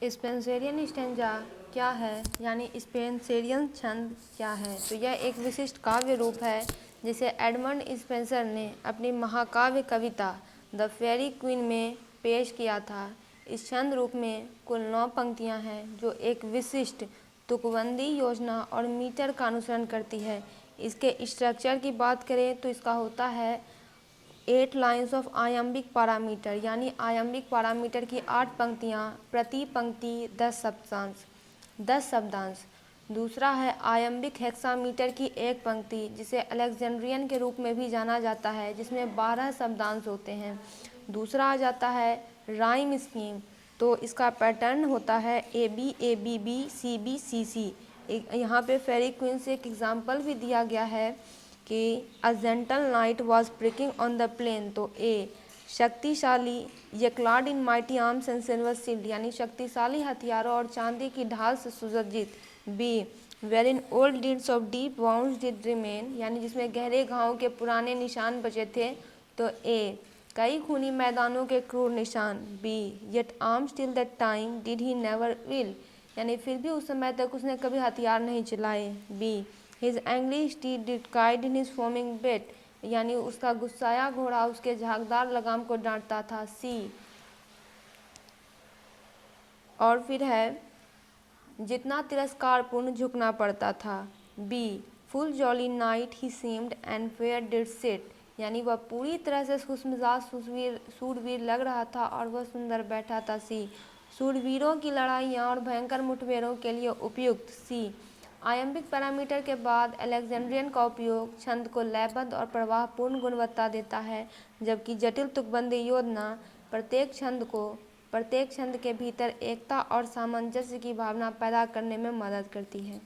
Spenserian stanza क्या है, यानी स्पेंसरियन छंद क्या है? तो यह एक विशिष्ट काव्य रूप है जिसे एडमंड स्पेंसर ने अपनी महाकाव्य कविता द फेयरी क्वीन में पेश किया था। इस छंद रूप में कुल 9 पंक्तियां हैं जो एक विशिष्ट तुकबंदी योजना और मीटर का अनुसरण करती है। इसके स्ट्रक्चर की बात करें तो इसका होता है 8 लाइन्स ऑफ आयम्बिक पैरामीटर, यानी आयम्बिक पैरामीटर की 8 पंक्तियाँ, प्रति पंक्ति 10 शब्दांश। दूसरा है आयम्बिक हेक्सामीटर की एक पंक्ति जिसे अलेक्जेंड्रियन के रूप में भी जाना जाता है, जिसमें 12 शब्दांश होते हैं। दूसरा आ जाता है राइम स्कीम, तो इसका पैटर्न होता है AB ABB CB CC। यहाँ पे फेरी क्वीन से एक एग्जाम्पल भी दिया गया है कि a gentle knight was pricking on the plain, तो ए शक्तिशाली ये clad in mighty arms and silver shield, यानी शक्तिशाली हथियारों और चांदी की ढाल से सुसज्जित। Be wherein old deeds of deep wounds did remain, यानी जिसमें गहरे घावों के पुराने निशान बचे थे, तो ए कई खूनी मैदानों के क्रूर निशान। Be yet arms till that time did he never will, यानी फिर भी उस समय तक उसने कभी हथियार नहीं चलाए। Be his angry steed did guide in his foaming bit, यानी उसका गुस्साया घोड़ा उसके झागदार लगाम को डांटता था। सी और फिर है जितना तिरस्कारपूर्ण झुकना पड़ता था। Be full jolly knight he seemed and fair did sit, यानी वह पूरी तरह से खुशमिजाज सूरवीर लग रहा था और वह सुंदर बैठा था। सी सूरवीरों की लड़ाइयाँ और भयंकर मुठभेड़ों के लिए उपयुक्त। सी आयम्बिक पैरामीटर के बाद अलेक्जेंड्रियन का उपयोग छंद को लयबद्ध और प्रवाहपूर्ण गुणवत्ता देता है, जबकि जटिल तुकबंदी योजना प्रत्येक छंद के भीतर एकता और सामंजस्य की भावना पैदा करने में मदद करती है।